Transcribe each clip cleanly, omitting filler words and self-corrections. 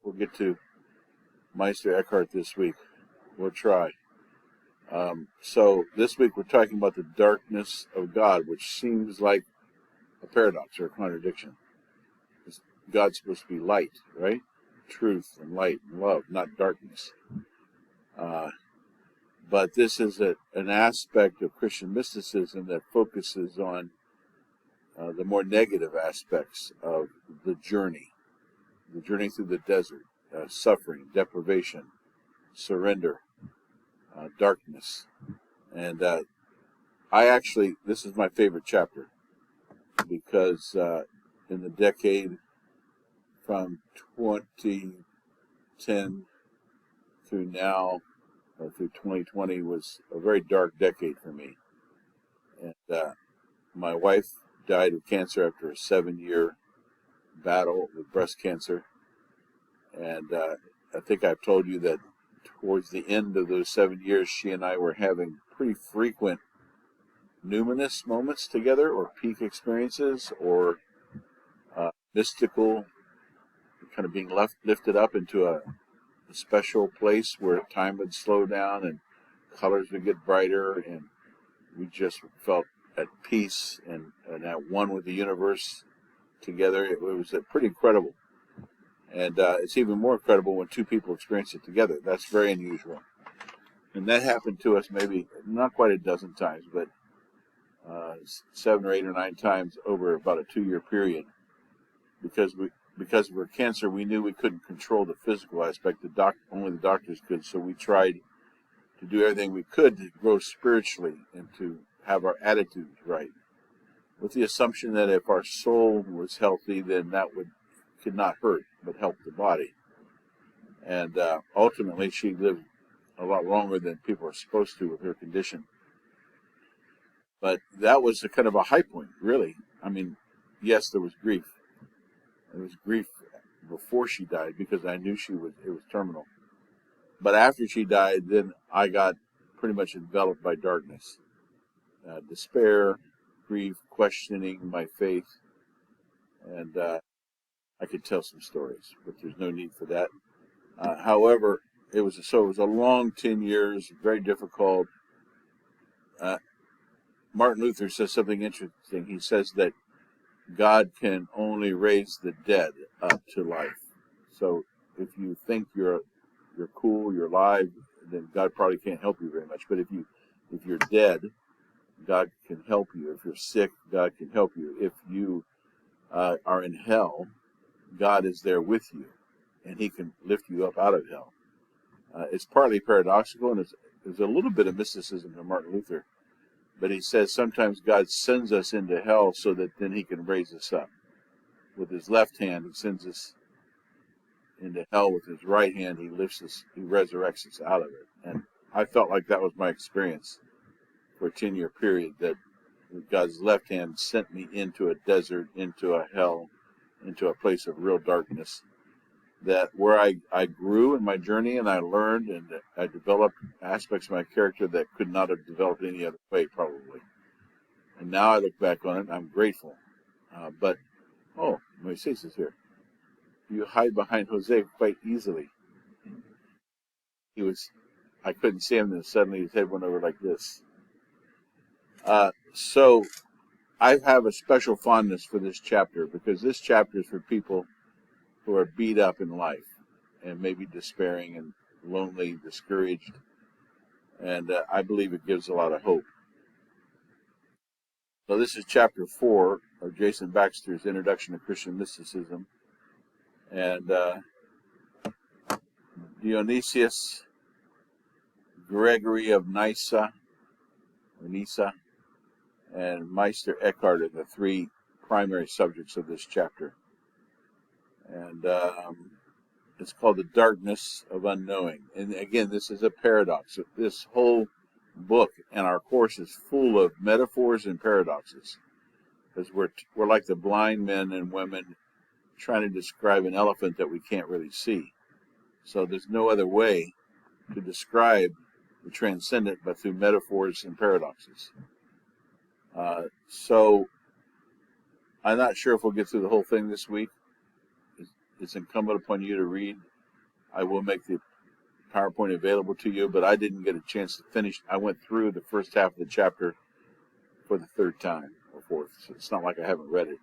we'll get to Meister Eckhart this week. We'll try. So this week we're talking about the darkness of God, which seems like a paradox or a contradiction. God's supposed to be light, right? Truth and light and love, not darkness. But this is an aspect of Christian mysticism that focuses on the more negative aspects of the journey through the desert, suffering, deprivation, surrender, darkness. And this is my favorite chapter because in the decade from 2010 through now, through 2020, was a very dark decade for me. And my wife died of cancer after a 7-year battle with breast cancer. And I think I've told you that towards the end of those 7 years, she and I were having pretty frequent numinous moments together, or peak experiences, or mystical, kind of being lifted up into a special place where time would slow down and colors would get brighter, and we just felt at peace and at one with the universe together. It was pretty incredible. And it's even more incredible when two people experience it together. That's very unusual. And that happened to us maybe not quite a dozen times, but 7 or 8 or 9 times over about a 2-year period. Because of her cancer, we knew we couldn't control the physical aspect. Only the doctors could. So we tried to do everything we could to grow spiritually and to have our attitudes right, with the assumption that if our soul was healthy, then that could not hurt but help the body. And ultimately, she lived a lot longer than people are supposed to with her condition. But that was a kind of a high point, really. I mean, yes, there was grief. There was grief before she died because I knew it was terminal. But after she died, then I got pretty much enveloped by darkness. Despair, grief, questioning my faith. And I could tell some stories, but there's no need for that. However, it was a long 10 years, very difficult. Martin Luther says something interesting. He says that God can only raise the dead up to life. So if you think you're cool, you're alive, then God probably can't help you very much. But if you're dead, God can help you. If you're sick, God can help you. If you are in hell, God is there with you, and He can lift you up out of hell. It's partly paradoxical, and there's a little bit of mysticism in Martin Luther. But he says sometimes God sends us into hell so that then He can raise us up. With His left hand, He sends us into hell. With His right hand, He lifts us, He resurrects us out of it. And I felt like that was my experience for a 10-year period, that God's left hand sent me into a desert, into a hell, into a place of real darkness, that where I grew in my journey, and I learned, and I developed aspects of my character that could not have developed any other way, probably. And now I look back on it, I'm grateful. Moises is here. You hide behind Jose quite easily. I couldn't see him, and suddenly his head went over like this. So I have a special fondness for this chapter, because this chapter is for people who are beat up in life and maybe despairing and lonely, discouraged. And I believe it gives a lot of hope. So this is chapter 4 of Jason Baxter's Introduction to Christian Mysticism. And Dionysius, Gregory of Nyssa, and Meister Eckhart are the 3 primary subjects of this chapter. And it's called The Darkness of Unknowing. And again, this is a paradox. This whole book and our course is full of metaphors and paradoxes, because we're like the blind men and women trying to describe an elephant that we can't really see. So there's no other way to describe the transcendent but through metaphors and paradoxes. So I'm not sure if we'll get through the whole thing this week. it's incumbent upon you to read. I will make the PowerPoint available to you, but I didn't get a chance to finish. I went through the first half of the chapter for the third time or fourth, so it's not like I haven't read it.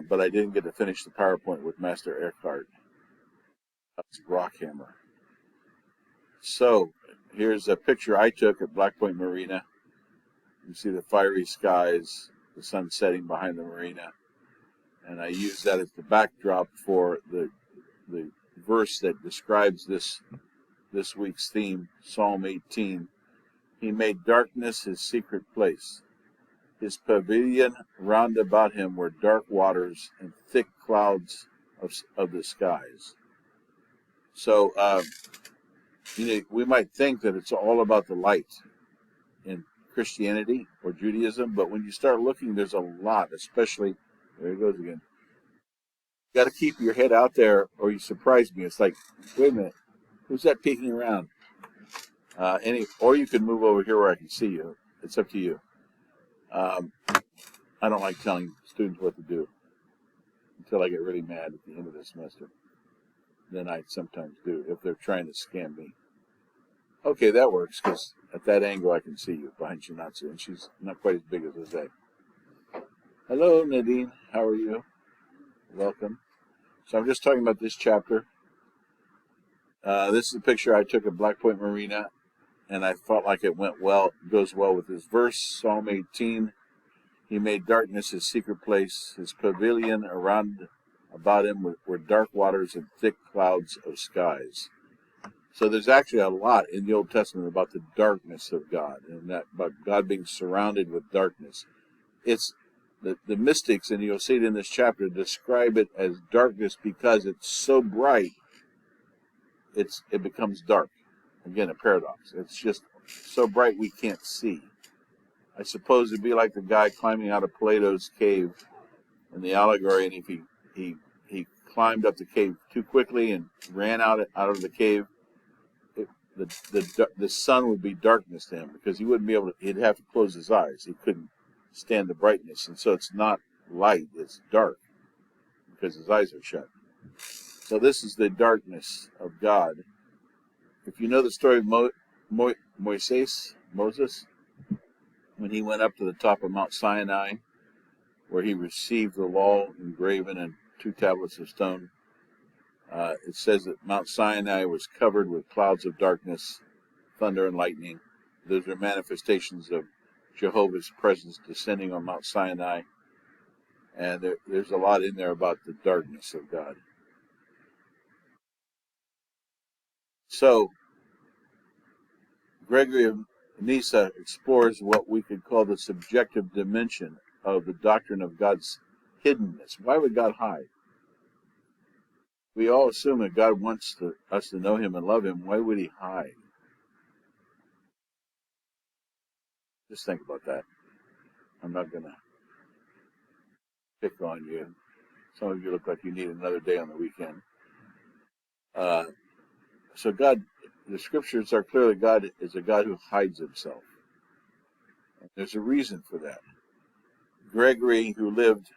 But I didn't get to finish the PowerPoint with Meister Eckhart. That's Rockhammer. So here's a picture I took at Black Point Marina. You see the fiery skies, the sun setting behind the marina, and I used that as the backdrop for the verse that describes this week's theme, Psalm 18. He made darkness his secret place. His pavilion round about him were dark waters and thick clouds of the skies. So, we might think that it's all about the light in Christianity or Judaism, but when you start looking, there's a lot, especially, there it goes again. You got to keep your head out there or you surprise me. It's like, wait a minute, who's that peeking around? Or you can move over here where I can see you. It's up to you. I don't like telling students what to do until I get really mad at the end of the semester. Then I sometimes do if they're trying to scam me. Okay, that works because at that angle I can see you behind Shinatsu, and she's not quite as big as Jose. Hello, Nadine. How are you? Welcome. So I'm just talking about this chapter. This is a picture I took at Black Point Marina, and I felt like it goes well with this verse, Psalm 18. He made darkness his secret place, his pavilion around about him were dark waters and thick clouds of skies. So there's actually a lot in the Old Testament about the darkness of God, and that about God being surrounded with darkness. It's the mystics, and you'll see it in this chapter, describe it as darkness because it's so bright, it becomes dark. Again, a paradox. It's just so bright we can't see. I suppose it'd be like the guy climbing out of Plato's cave in the allegory, and if he climbed up the cave too quickly and ran out of the cave, the sun would be darkness to him because he wouldn't be able to. He'd have to close his eyes. He couldn't stand the brightness, and so it's not light; it's dark because his eyes are shut. So this is the darkness of God. If you know the story of Moses, when he went up to the top of Mount Sinai, where he received the law engraven in 2 tablets of stone, it says that Mount Sinai was covered with clouds of darkness, thunder and lightning. Those are manifestations of Jehovah's presence descending on Mount Sinai. And there's a lot in there about the darkness of God. So, Gregory of Nyssa explores what we could call the subjective dimension of the doctrine of God's hiddenness. Why would God hide? We all assume that God wants us to know him and love him. Why would he hide? Just think about that. I'm not going to pick on you. Some of you look like you need another day on the weekend. So God, the scriptures are clear that God is a God who hides himself. And there's a reason for that. Gregory, who lived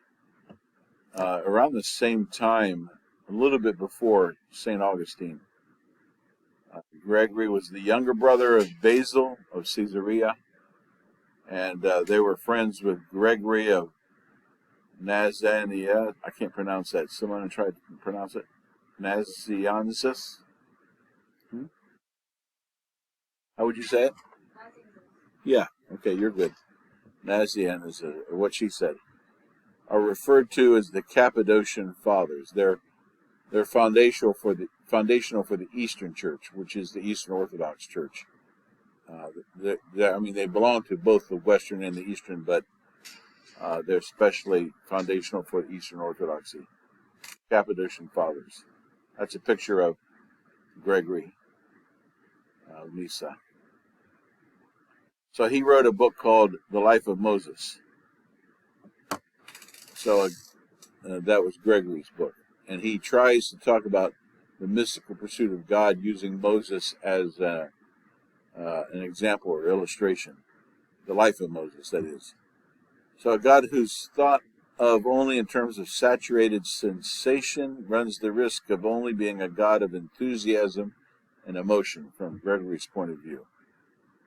around the same time, a little bit before St. Augustine. Gregory was the younger brother of Basil of Caesarea, and they were friends with Gregory of Nyssa. I can't pronounce that. Someone try to pronounce it. Dionysius. How would you say it? Yeah. Okay, you're good. Nazian is what she said. Are referred to as the Cappadocian Fathers. They're foundational for the Eastern Church, which is the Eastern Orthodox Church. They belong to both the Western and the Eastern, but they're especially foundational for the Eastern Orthodoxy. Cappadocian Fathers. That's a picture of Gregory of Nyssa. So he wrote a book called The Life of Moses. So that was Gregory's book. And he tries to talk about the mystical pursuit of God using Moses as an example or illustration. The life of Moses, that is. So a God whose thought of only in terms of saturated sensation runs the risk of only being a God of enthusiasm and emotion, from Gregory's point of view.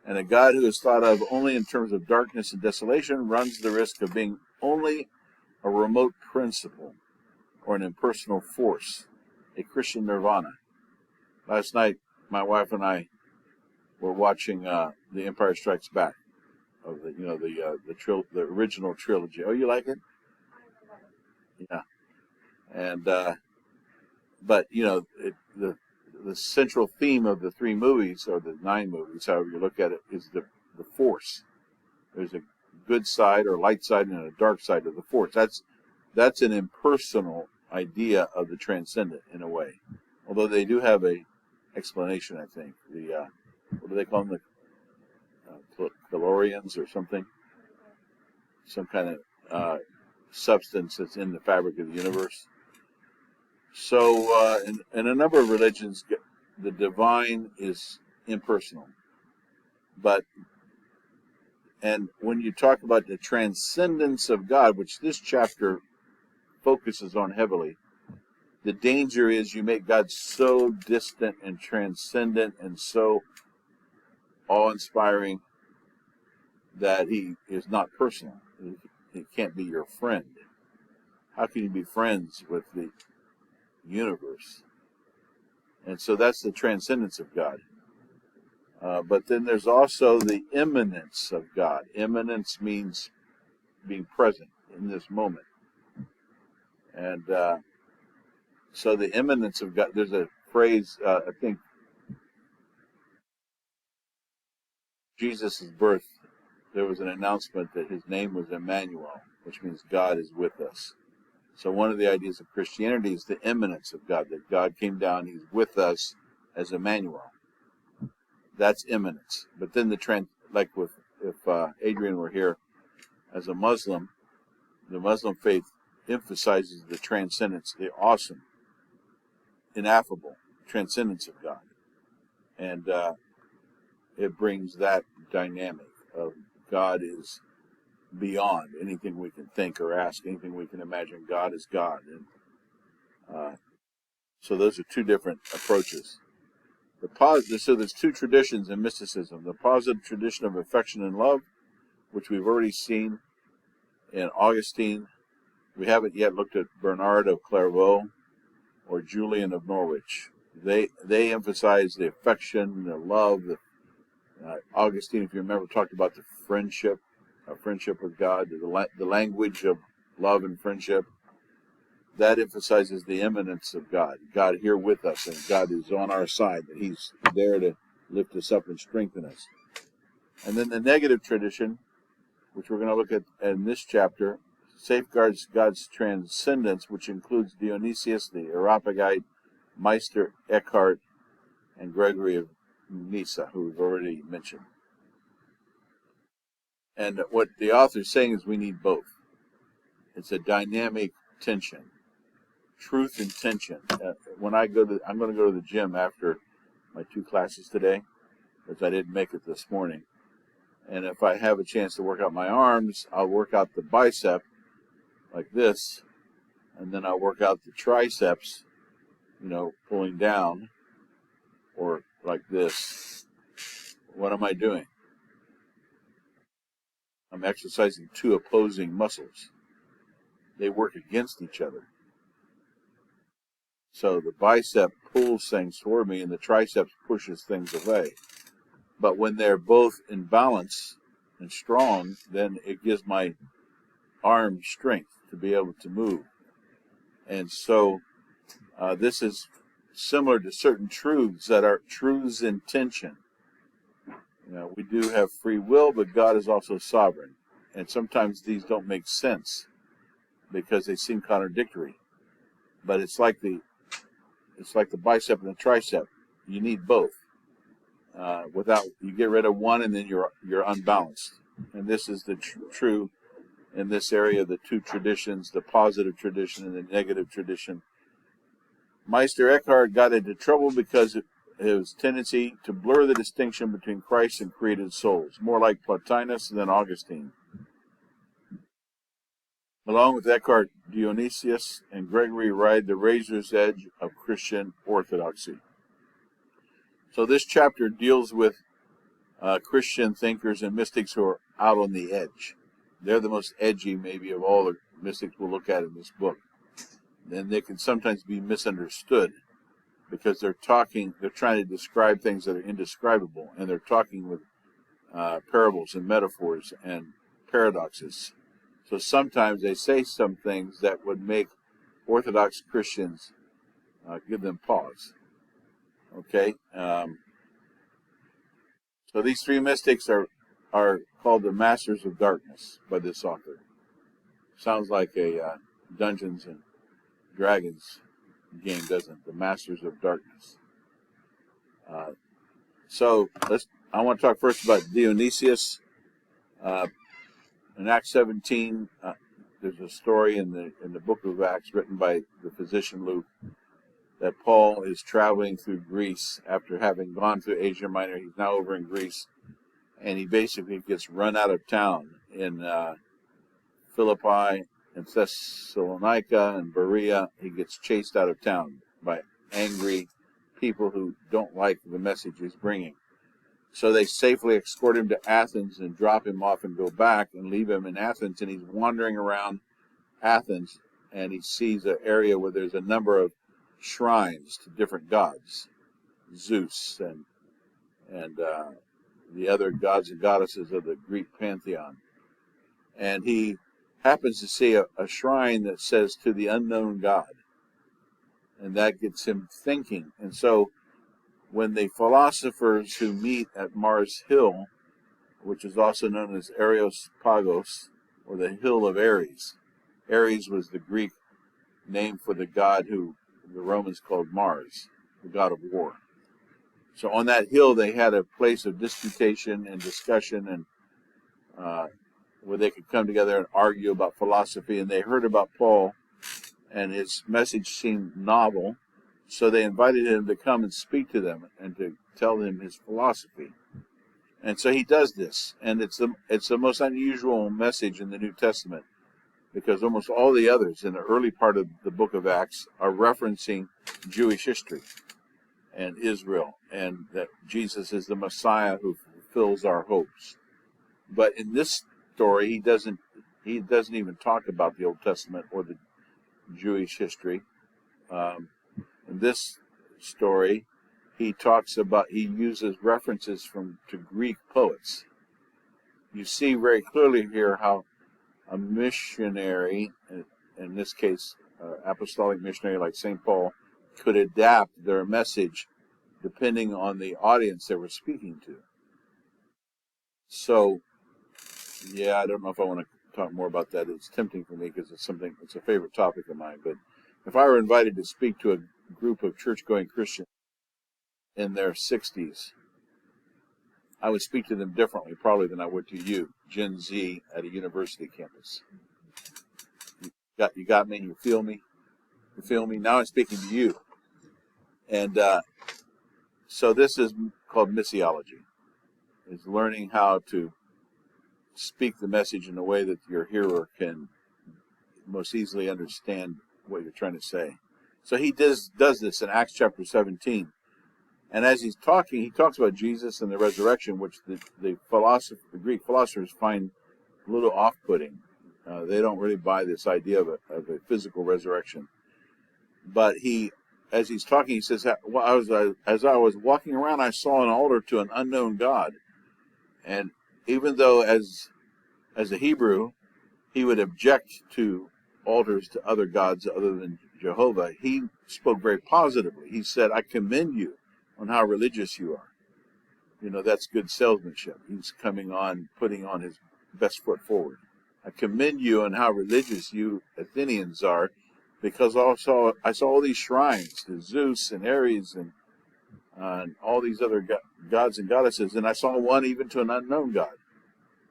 And a God who is thought of only in terms of darkness and desolation runs the risk of being only a remote principle or an impersonal force, a Christian nirvana. Last night, my wife and I were watching The Empire Strikes Back, of the original trilogy. Oh, you like it? Yeah. And but the central theme of the 3 movies, or the 9 movies, however you look at it, is the force. There's a good side or light side and a dark side of the force. That's an impersonal idea of the transcendent in a way. Although they do have a explanation, I think. The what do they call them? The calorians or something? Some kind of substance that's in the fabric of the universe. So, in a number of religions, the divine is impersonal. And when you talk about the transcendence of God, which this chapter focuses on heavily, the danger is you make God so distant and transcendent and so awe-inspiring that he is not personal. He can't be your friend. How can you be friends with the universe? And so that's the transcendence of God. But then there's also the immanence of God. Immanence means being present in this moment. And so the immanence of God, there's a phrase, I think, Jesus' birth, there was an announcement that his name was Emmanuel, which means God is with us. So one of the ideas of Christianity is the immanence of God, that God came down, he's with us as Emmanuel. That's immanence. But then like if Adrian were here, as a Muslim, the Muslim faith emphasizes the transcendence, the awesome, ineffable transcendence of God. And it brings that dynamic of God is beyond anything we can think or ask, anything we can imagine. God is God. And so those are 2 different approaches. So there's 2 traditions in mysticism. The positive tradition of affection and love, which we've already seen in Augustine. We haven't yet looked at Bernard of Clairvaux or Julian of Norwich. They emphasize the affection, the love. Augustine, if you remember, talked about the friendship with God, the language of love and friendship. That emphasizes the immanence of God. God here with us, and God is on our side, that he's there to lift us up and strengthen us. And then the negative tradition, which we're going to look at in this chapter, safeguards God's transcendence, which includes Dionysius the Areopagite, Meister Eckhart, and Gregory of Nyssa, who we've already mentioned. And what the author is saying is we need both. It's a dynamic tension, truth and tension. I'm going to go to the gym after my 2 classes today, because I didn't make it this morning. And if I have a chance to work out my arms, I'll work out the bicep like this, and then I'll work out the triceps, pulling down, or like this. What am I doing? I'm exercising 2 opposing muscles. They work against each other. So the bicep pulls things toward me and the triceps pushes things away. But when they're both in balance and strong, then it gives my arm strength to be able to move. And so this is similar to certain truths that are truths in tension. We do have free will, but God is also sovereign. And sometimes these don't make sense because they seem contradictory. But it's like the bicep and the tricep. You need both. You get rid of one and then you're unbalanced. And this is the true in this area, the 2 traditions, the positive tradition and the negative tradition. Meister Eckhart got into trouble because of his tendency to blur the distinction between Christ and created souls, more like Plotinus than Augustine. Along with Eckhart, Dionysius and Gregory ride the razor's edge of Christian orthodoxy. So this chapter deals with Christian thinkers and mystics who are out on the edge. They're the most edgy, maybe, of all the mystics we'll look at in this book. And they can sometimes be misunderstood because they're trying to describe things that are indescribable, and they're talking with parables and metaphors and paradoxes. So sometimes they say some things that would make Orthodox Christians give them pause. Okay? So these three mystics are called the Masters of Darkness by this author. Sounds like a Dungeons and Dragons game, doesn't it? The Masters of Darkness. I want to talk first about Dionysius. In Acts 17, there's a story in the book of Acts written by the physician Luke that Paul is traveling through Greece after having gone through Asia Minor. He's now over in Greece, and he basically gets run out of town in Philippi and Thessalonica and Berea. He gets chased out of town by angry people who don't like the message he's bringing. So they safely escort him to Athens and drop him off and go back and leave him in Athens. And he's wandering around Athens, and he sees an area where there's a number of shrines to different gods, Zeus and the other gods and goddesses of the Greek pantheon. And he happens to see a shrine that says to the unknown God. And that gets him thinking. And so when the philosophers who meet at Mars Hill, which is also known as Areopagos, or the Hill of Ares. Ares was the Greek name for the god who the Romans called Mars, the god of war. So on that hill they had a place of disputation and discussion, and where they could come together and argue about philosophy. And they heard about Paul, and his message seemed novel. So they invited him to come and speak to them and to tell them his philosophy. And so he does this. And it's the most unusual message in the New Testament, because almost all the others in the early part of the book of Acts are referencing Jewish history and Israel, and that Jesus is the Messiah who fulfills our hopes. But in this story, he doesn't even talk about the Old Testament or the Jewish history. In this story, he uses references to Greek poets. You see very clearly here how a missionary, in this case, apostolic missionary like St. Paul, could adapt their message depending on the audience they were speaking to. So, yeah, I don't know if I want to talk more about that. It's tempting for me because it's a favorite topic of mine. But if I were invited to speak to a group of church-going Christians in their 60s, I would speak to them differently probably than I would to you, Gen Z at a university campus. You got me? You feel me? You feel me? Now I'm speaking to you. And so this is called missiology. It's learning how to speak the message in a way that your hearer can most easily understand what you're trying to say. So he does this in Acts chapter 17. And as he's talking, he talks about Jesus and the resurrection, which the Greek philosophers find a little off-putting. They don't really buy this idea of a physical resurrection. But as he's talking, he says, as I was walking around, I saw an altar to an unknown God. And even though as a Hebrew, he would object to altars to other gods other than Jehovah, he spoke very positively. He said, I commend you on how religious you are. You know, that's good salesmanship. He's putting on his best foot forward. I commend you on how religious you Athenians are, because I saw all these shrines to Zeus and Ares and all these other gods and goddesses, and I saw one even to an unknown God.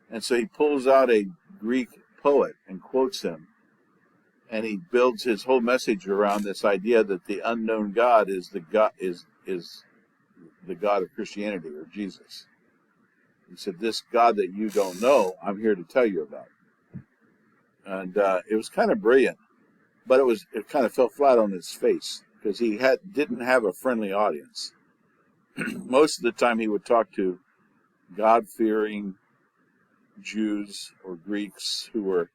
And so he pulls out a Greek poet and quotes him, and he builds his whole message around this idea that the unknown God is the God of Christianity, or Jesus. He said, this God that you don't know, I'm here to tell you about. And it was kind of brilliant, but it kind of fell flat on his face because he didn't have a friendly audience. Most of the time he would talk to God-fearing Jews or Greeks who were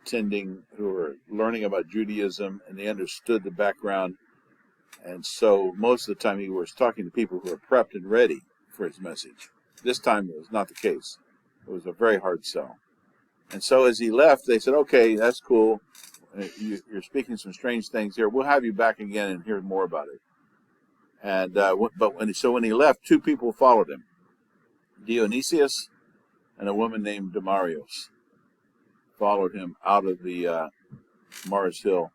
who were learning about Judaism, and they understood the background. And so most of the time he was talking to people who were prepped and ready for his message. This time it was not the case. It was a very hard sell. And so as he left, they said, okay, that's cool. You're speaking some strange things here. We'll have you back again and hear more about it. And when he left, two people followed him, Dionysius and a woman named Damaris followed him out of the Mars Hill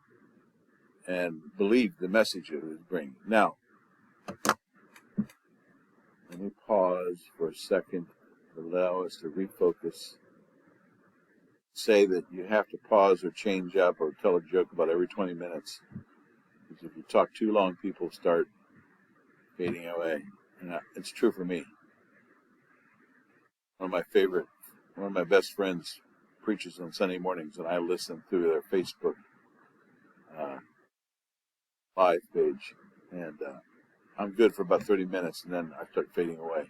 and believed the message that he was bringing. Now, let me pause for a second to allow us to refocus. Say that you have to pause or change up or tell a joke about every 20 minutes. Because if you talk too long, people start fading away. And it's true for me. One of my best friends preaches on Sunday mornings, and I listen through their Facebook live page. And I'm good for about 30 minutes, and then I start fading away.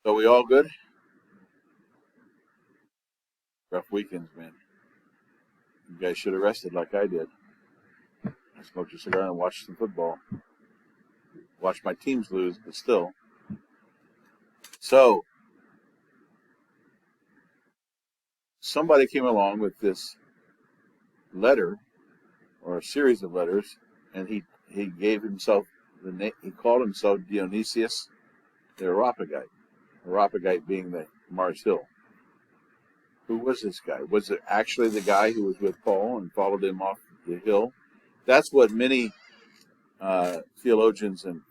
So we all good? Rough weekends, man. You guys should have rested like I did. I smoked a cigar and watched some football. Watched my teams lose, but still. So, somebody came along with this letter, or a series of letters, and he gave himself the name. He called himself Dionysius the Areopagite. Areopagite being the Mars Hill. Who was this guy? Was it actually the guy who was with Paul and followed him off the hill? That's what many theologians and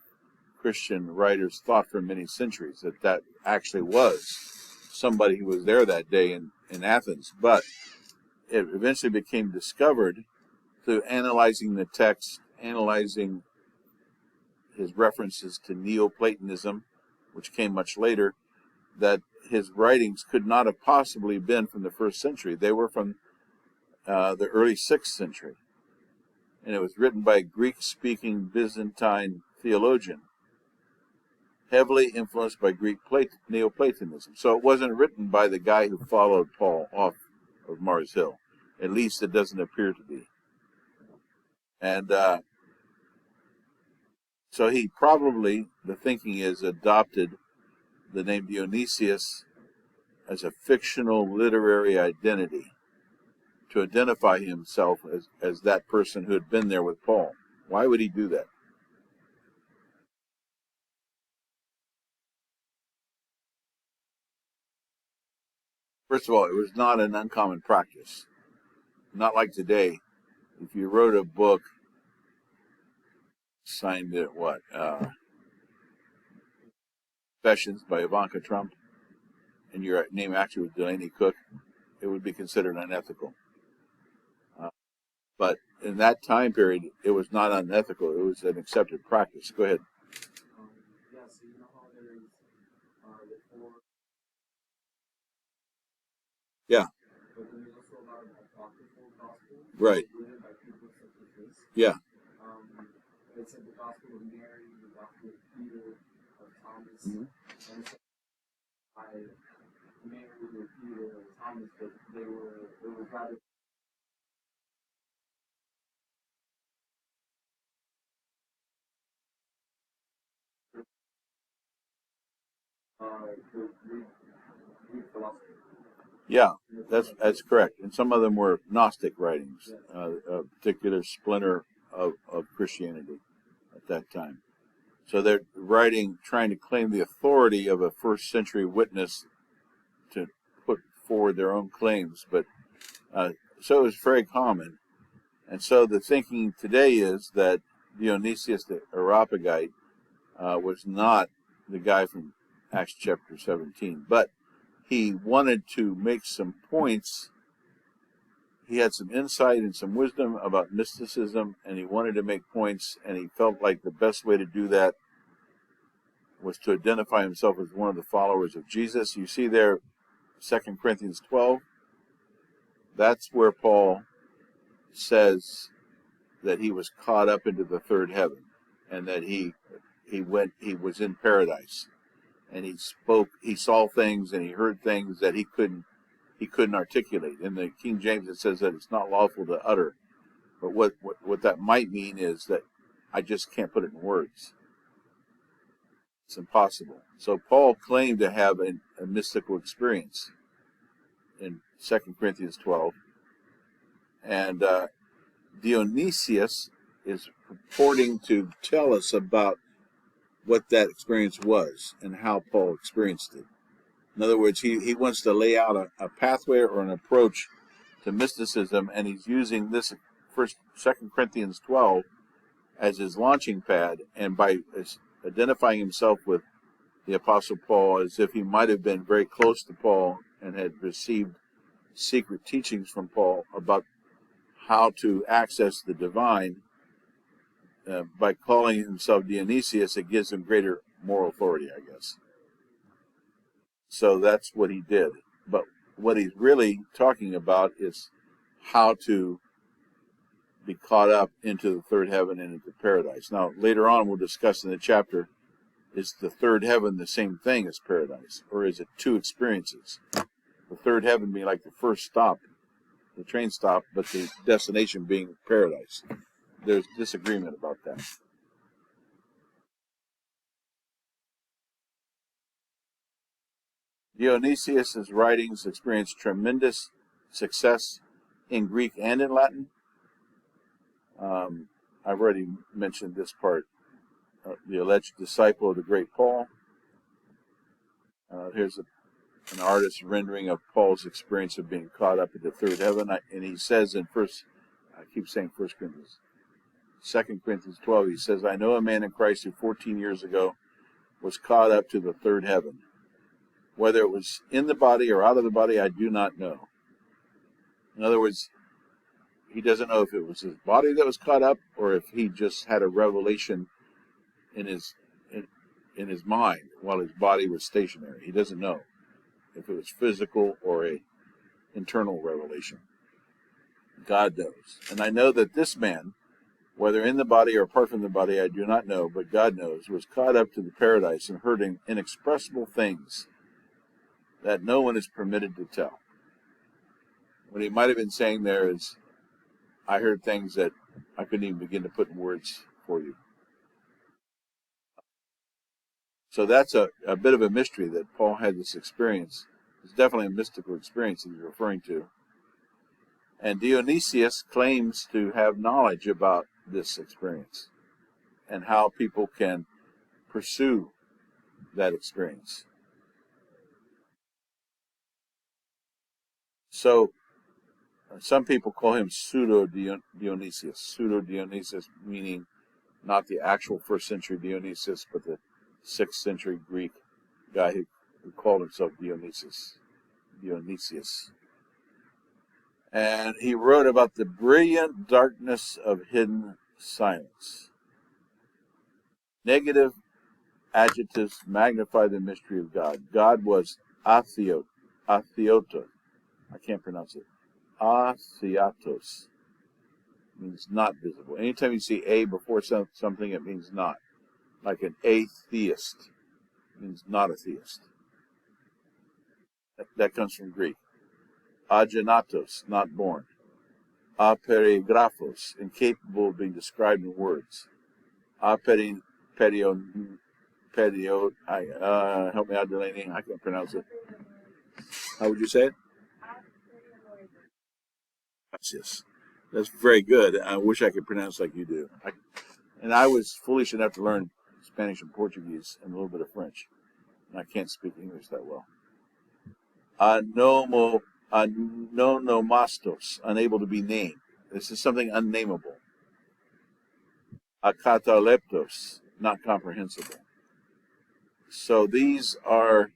Christian writers thought for many centuries, that actually was somebody who was there that day in Athens. But it eventually became discovered through analyzing the text, analyzing his references to Neoplatonism, which came much later, that his writings could not have possibly been from the 1st century. They were from the early 6th century. And it was written by a Greek-speaking Byzantine theologian, heavily influenced by Greek Neoplatonism. So it wasn't written by the guy who followed Paul off of Mars Hill. At least it doesn't appear to be. And so he probably, the thinking is, adopted the name Dionysius as a fictional literary identity to identify himself as that person who had been there with Paul. Why would he do that? First of all, it was not an uncommon practice. Not like today. If you wrote a book, signed it, Confessions by Ivanka Trump, and your name actually was Delaney Cook, it would be considered unethical. But in that time period, it was not unethical. It was an accepted practice. Go ahead. Yeah, so you know how there is the four. Yeah. But then there's also a lot of apocryphal gospels. Right. Written by people such as this. Yeah. It's like the Gospel of Mary, the Gospel of Peter, of Thomas, Mm-hmm. and it's by Mary or Peter or Thomas, but it was rather. The Greek philosophy. Yeah, that's correct. And some of them were Gnostic writings, a particular splinter of Christianity at that time. So they're writing, trying to claim the authority of a 1st century witness to put forward their own claims. But so it was very common. And so the thinking today is that Dionysius the Areopagite was not the guy from Acts chapter 17, but he wanted to make some points. He had some insight and some wisdom about mysticism, and he wanted to make points, and he felt like the best way to do that was to identify himself as one of the followers of Jesus. You see there, 2 Corinthians 12. That's where Paul says that he was caught up into the third heaven, and that he was in paradise, and he saw things, and he heard things that he couldn't articulate. In the King James, it says that it's not lawful to utter. But what that might mean is that I just can't put it in words. It's impossible. So Paul claimed to have a mystical experience in 2 Corinthians 12. And Dionysius is purporting to tell us about what that experience was and how Paul experienced it. In other words, he wants to lay out a pathway or an approach to mysticism, and he's using this 2 Corinthians 12 as his launching pad, and by identifying himself with the Apostle Paul as if he might have been very close to Paul and had received secret teachings from Paul about how to access the divine, by calling himself Dionysius, it gives him greater moral authority, I guess. So that's what he did. But what he's really talking about is how to be caught up into the third heaven and into paradise. Now, later on, we'll discuss in the chapter, is the third heaven the same thing as paradise? Or is it two experiences? The third heaven being like the first stop, the train stop, but the destination being paradise. There's disagreement about that. Dionysius' writings experienced tremendous success in Greek and in Latin. I've already mentioned this part. The alleged disciple of the great Paul. Here's an artist's rendering of Paul's experience of being caught up in the third heaven. And he says in I keep saying 1 Corinthians, 2 Corinthians 12, he says, I know a man in Christ who 14 years ago was caught up to the third heaven. Whether it was in the body or out of the body, I do not know. In other words, he doesn't know if it was his body that was caught up or if he just had a revelation in his mind while his body was stationary. He doesn't know if it was physical or a internal revelation. God knows. And I know that this man, whether in the body or apart from the body, I do not know, but God knows, was caught up to the paradise and heard inexpressible things that no one is permitted to tell. What he might have been saying there is, I heard things that I couldn't even begin to put in words for you. So that's a bit of a mystery that Paul had this experience. It's definitely a mystical experience that he's referring to. And Dionysius claims to have knowledge about this experience and how people can pursue that experience. So some people call him Pseudo-Dionysius. Pseudo-Dionysius meaning not the actual 1st century Dionysius, but the 6th century Greek guy who called himself Dionysius. And he wrote about the brilliant darkness of hidden silence. Negative adjectives magnify the mystery of God. God was atheotos. I can't pronounce it. Atheatos means not visible. Anytime you see a before something, it means not. Like an atheist means not a theist. That comes from Greek. Agenatos, not born. Aperigraphos, incapable of being described in words. Help me out, Delaney. I can't pronounce it. How would you say it? Yes. That's very good. I wish I could pronounce like you do. And I was foolish enough to learn Spanish and Portuguese and a little bit of French. And I can't speak English that well. Anonomastos, unable to be named. This is something unnameable. Akataleptos, not comprehensible. So these are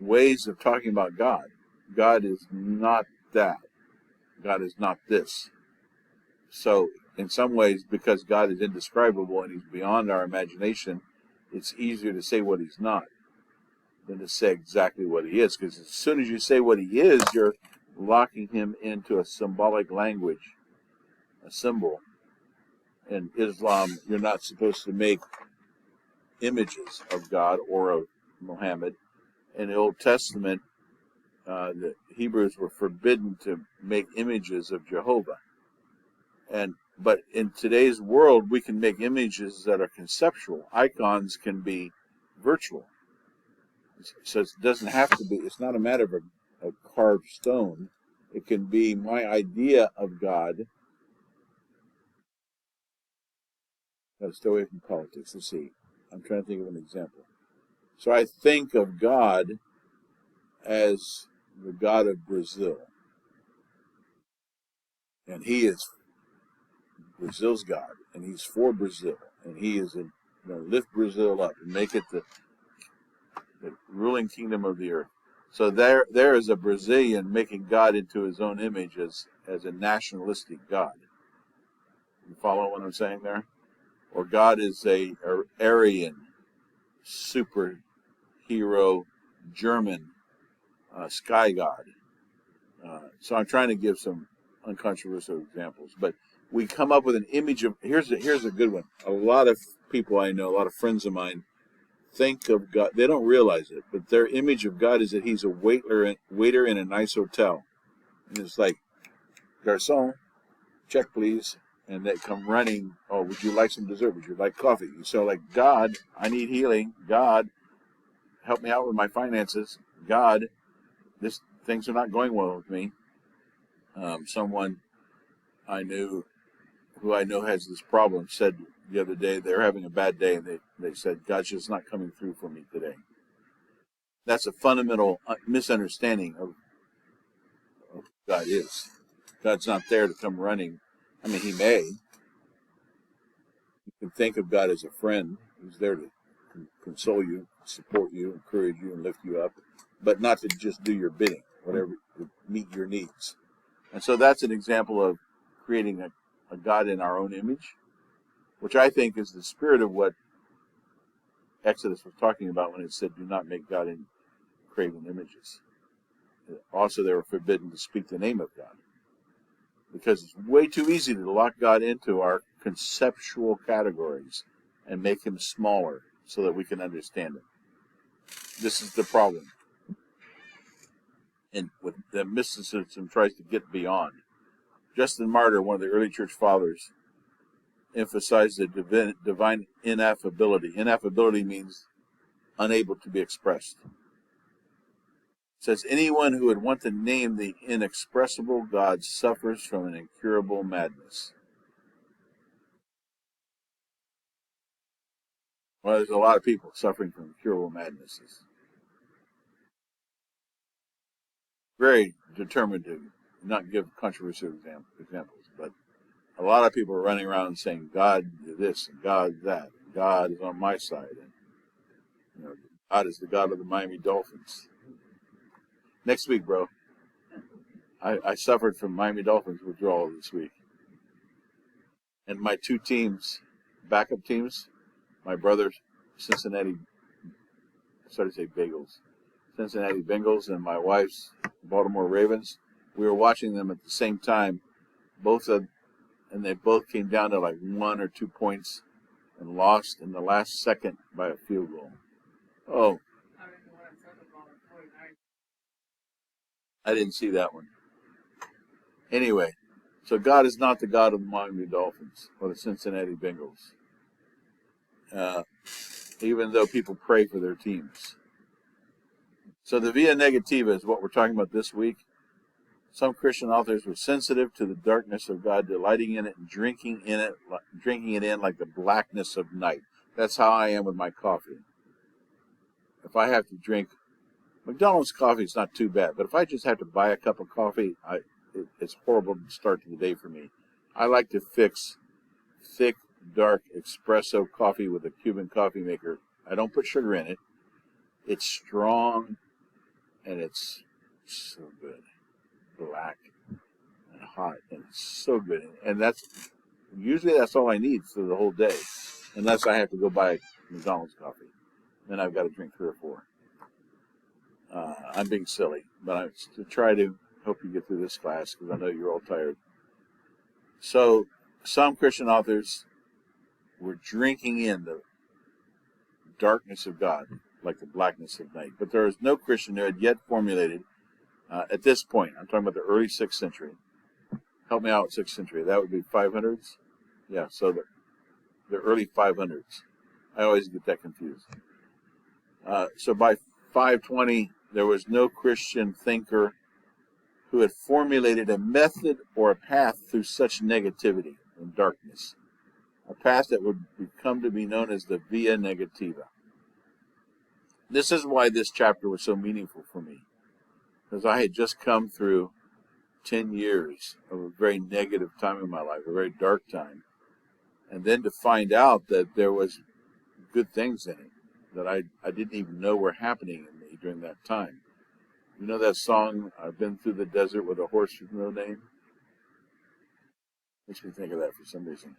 ways of talking about God. God is not that. God is not this. So in some ways, because God is indescribable and he's beyond our imagination, it's easier to say what he's not. than to say exactly what he is. Because as soon as you say what he is, you're locking him into a symbolic language, a symbol. In Islam, you're not supposed to make images of God or of Muhammad. In the Old Testament, the Hebrews were forbidden to make images of Jehovah. But in today's world, we can make images that are conceptual. Icons can be virtual. So it doesn't have to be, it's not a matter of a carved stone. It can be my idea of God. Gotta stay away from politics. Let's see. I'm trying to think of an example. So I think of God as the God of Brazil. And he is Brazil's God. And he's for Brazil. And he is going to lift Brazil up and make it the ruling kingdom of the earth. So there is a Brazilian making God into his own image as a nationalistic God. You follow what I'm saying there? Or God is a Aryan superhero German sky god. So I'm trying to give some uncontroversial examples, but we come up with an image of here's a good one. A lot of people I know, a lot of friends of mine, think of God. They don't realize it, but their image of God is that he's a waiter in a nice hotel, and it's like, garçon, check please, and they come running. Oh, would you like some dessert? Would you like coffee? So like, God, I need healing. God, help me out with my finances. God, things are not going well with me. Someone I knew, who I know has this problem, said the other day they're having a bad day, and they said, God's just not coming through for me today. That's a fundamental misunderstanding of who God is. God's not there to come running. I mean, he may. You can think of God as a friend who's there to console you, support you, encourage you, and lift you up, but not to just do your bidding, whatever, to meet your needs. And so that's an example of creating a God in our own image, which I think is the spirit of what Exodus was talking about when it said, do not make God in graven images. Also, they were forbidden to speak the name of God, because it's way too easy to lock God into our conceptual categories and make him smaller so that we can understand him. This is the problem. And what the mysticism tries to get beyond. Justin Martyr, one of the early church fathers, emphasized the divine ineffability. Ineffability means unable to be expressed. It says, anyone who would want to name the inexpressible God suffers from an incurable madness. Well, there's a lot of people suffering from incurable madnesses. Very determined to not give controversial examples, but a lot of people are running around saying, God did this and God that. And God is on my side. And God is the God of the Miami Dolphins. Next week, bro. I suffered from Miami Dolphins withdrawal this week. And my two teams, backup teams, my brother's Cincinnati Bengals, and my wife's Baltimore Ravens. We were watching them at the same time. And they both came down to like 1 or 2 points and lost in the last second by a field goal. Oh, I didn't see that one. Anyway, so God is not the God of the Miami Dolphins or the Cincinnati Bengals, even though people pray for their teams. So the Via Negativa is what we're talking about this week. Some Christian authors were sensitive to the darkness of God, delighting in it and drinking it in like the blackness of night. That's how I am with my coffee. If I have to drink McDonald's coffee, it's not too bad. But if I just have to buy a cup of coffee, it's horrible to start the day for me. I like to fix thick, dark espresso coffee with a Cuban coffee maker. I don't put sugar in it. It's strong, and it's so good. Black and hot, and it's so good. And usually that's all I need for the whole day, unless I have to go buy McDonald's coffee. Then I've got to drink 3 or 4. I'm being silly, but I'm to try to help you get through this class because I know you're all tired. So some Christian authors were drinking in the darkness of God, like the blackness of night. But there is no Christian who had yet formulated, at this point, I'm talking about the early 6th century. Help me out with 6th century. That would be 500s? Yeah, so the early 500s. I always get that confused. So by 520, there was no Christian thinker who had formulated a method or a path through such negativity and darkness. A path that would come to be known as the Via Negativa. This is why this chapter was so meaningful for me. Because I had just come through 10 years of a very negative time in my life, a very dark time. And then to find out that there was good things in it that I didn't even know were happening in me during that time. You know that song, I've been through the desert with a horse with no name? Makes me think of that for some reason.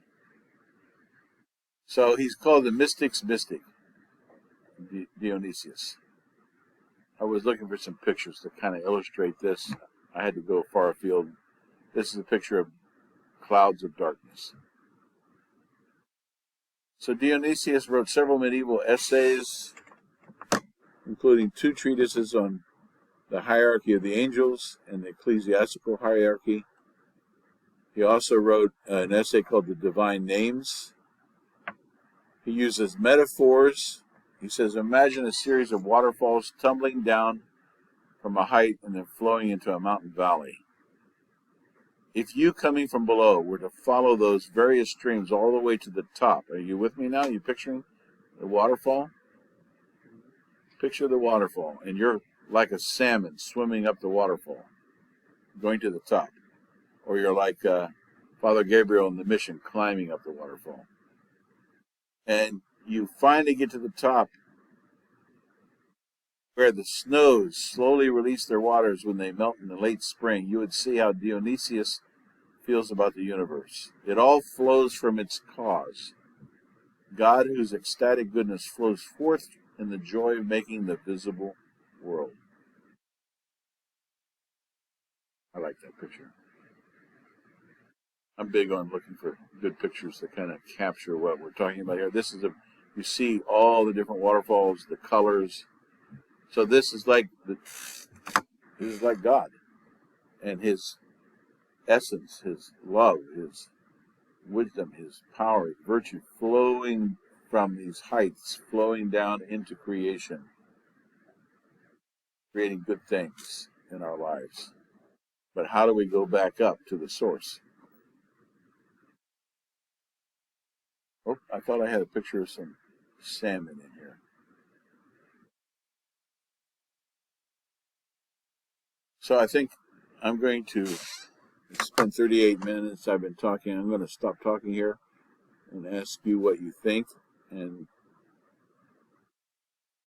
So he's called the mystic's mystic, Dionysius. I was looking for some pictures to kind of illustrate this. I had to go far afield. This is a picture of clouds of darkness. So Dionysius wrote several medieval essays, including 2 treatises on the hierarchy of the angels and the ecclesiastical hierarchy. He also wrote an essay called The Divine Names. He uses metaphors. He says, imagine a series of waterfalls tumbling down from a height and then flowing into a mountain valley. If you, coming from below, were to follow those various streams all the way to the top, are you with me now? Are you picturing the waterfall? Picture the waterfall, and you're like a salmon swimming up the waterfall, going to the top. Or you're like Father Gabriel in the Mission, climbing up the waterfall. And you finally get to the top, where the snows slowly release their waters when they melt in the late spring. You would see how Dionysius feels about the universe. It all flows from its cause. God, whose ecstatic goodness flows forth in the joy of making the visible world. I like that picture. I'm big on looking for good pictures that kind of capture what we're talking about here. This is you see all the different waterfalls, the colors. So this is like God and his essence, his love, his wisdom, his power, his virtue flowing from these heights, flowing down into creation, creating good things in our lives. But how do we go back up to the source? Oh, I thought I had a picture of some salmon in here. So I think I'm going to spend 38 minutes. I've been talking. I'm going to stop talking here and ask you what you think. And